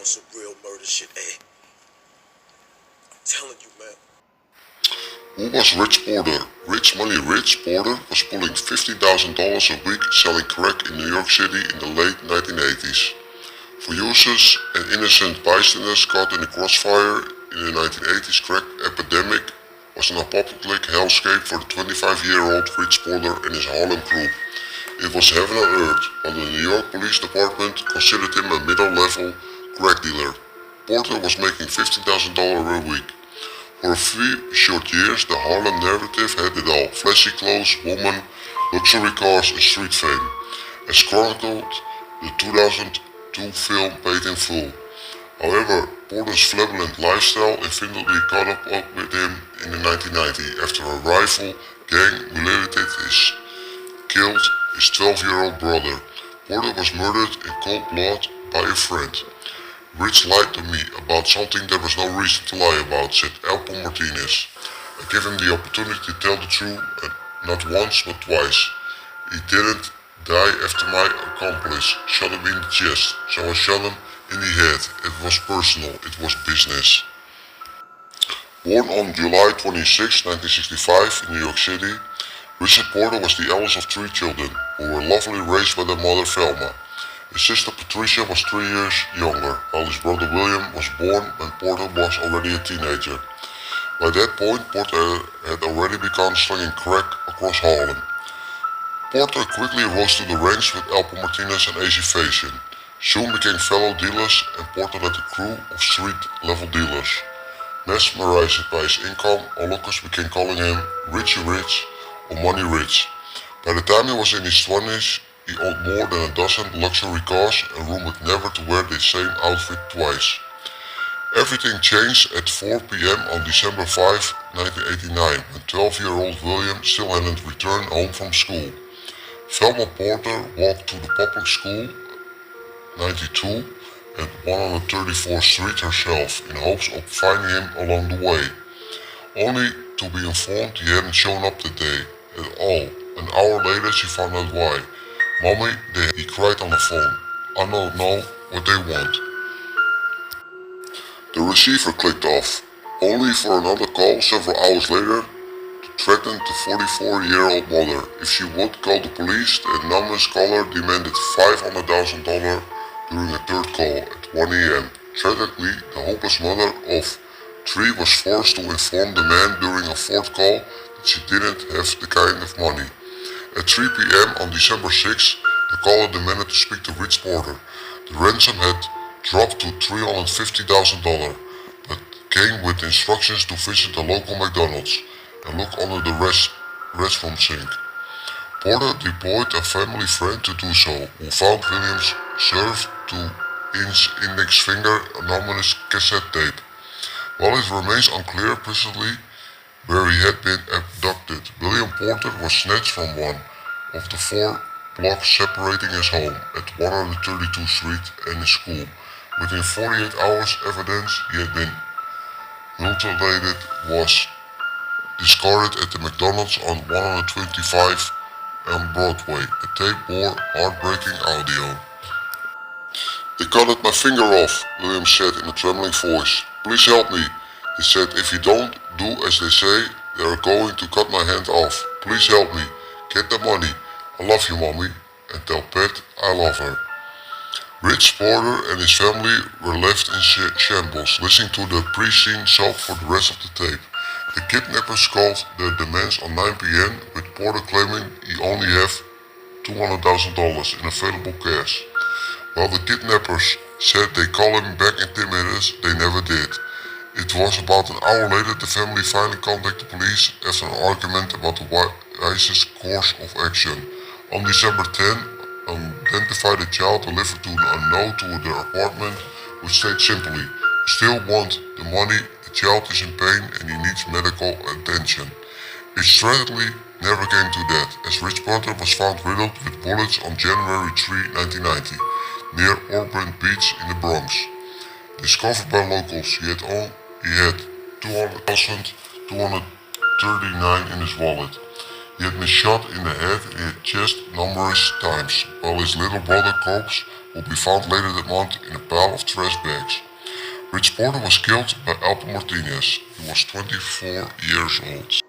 some real murder shit, eh? I'm telling you, man. Who was Rich Porter? Rich Money Rich Porter was pulling $50,000 a week selling crack in New York City in the late 1980s. For users and innocent bystanders caught in the crossfire in the 1980s crack epidemic was an apocalyptic hellscape for the 25-year-old Rich Porter and his Harlem crew. It was heaven on earth, while the New York Police Department considered him a middle-level crack dealer. Porter was making $15,000 a week. For a few short years, the Harlem narrative had it all: flashy clothes, women, luxury cars, and street fame. As chronicled, the 2002 film paid in full. However, Porter's flamboyant lifestyle eventually caught up with him in the 1990s after a rival gang killed his 12-year-old brother. Porter was murdered in cold blood by a friend. Rich lied to me about something there was no reason to lie about, said Alpo Martinez. I gave him the opportunity to tell the truth, not once but twice. He didn't die after my accomplice shot him in the chest, so I shot him in the head. It was personal, it was business. Born on July 26, 1965 in New York City, Richard Porter was the eldest of 3 children, who were lovingly raised by their mother Velma. His sister Patricia was 3 years younger, while his brother William was born when Porter was already a teenager. By that point, Porter had already begun slinging crack across Harlem. Porter quickly rose to the ranks with Alpo Martinez and Azie Faison. Soon became fellow dealers, and Porter led a crew of street-level dealers. Mesmerized by his income, onlookers began calling him Richie Rich or Money Rich. By the time he was in his 20s, he owned more than a dozen luxury cars and rumored never to wear the same outfit twice. Everything changed at 4 p.m. on December 5, 1989, when 12-year-old William still hadn't returned home from school. Velma Porter walked to the public school 92 and 134th Street herself in hopes of finding him along the way, only to be informed he hadn't shown up that day at all. An hour later she found out why. "Mommy," he cried on the phone. "I don't know what they want." The receiver clicked off, only for another call several hours later to threaten the 44-year-old mother. If she would call the police, the anonymous caller demanded $500,000 during a third call at 1 a.m. Tragically, the hopeless mother of 3 was forced to inform the man during a fourth call that she didn't have the kind of money. At 3 p.m. on December 6, the caller demanded to speak to Rich Porter. The ransom had dropped to $350,000, but came with instructions to visit the local McDonald's and look under the restroom sink. Porter deployed a family friend to do so, who found Williams served to his index finger anonymous cassette tape. While it remains unclear precisely where he had been abducted, William Porter was snatched from one of the 4 blocks separating his home at 132th Street and his school. Within 48 hours, evidence he had been mutilated was discarded at the McDonald's on 125 on Broadway. The tape bore heartbreaking audio. "They cut my finger off," William said in a trembling voice. "Please help me." He said, "If you don't do as they say, they are going to cut my hand off. Please help me. Get the money. I love you, Mommy. And tell Pat I love her." Rich Porter and his family were left in shambles, listening to the pre-scene soap for the rest of the tape. The kidnappers called their demands on 9 p.m., with Porter claiming he only had $200,000 in available cash. While the kidnappers said they'd call him back in 10 minutes, they never did. It was about an hour later the family finally contacted the police after an argument about the wisest course of action. On December 10, identified a child delivered to a note to their apartment, which stated simply, "We still want the money, the child is in pain and he needs medical attention." It tragically never came to that, as Rich Porter was found riddled with bullets on January 3, 1990, near Auburn Beach in the Bronx. Discovered by locals, he had $200,239 in his wallet. He had been shot in the head and his chest numerous times, while his little brother corpse will be found later that month in a pile of trash bags. Rich Porter was killed by Alpo Martinez. He was 24 years old.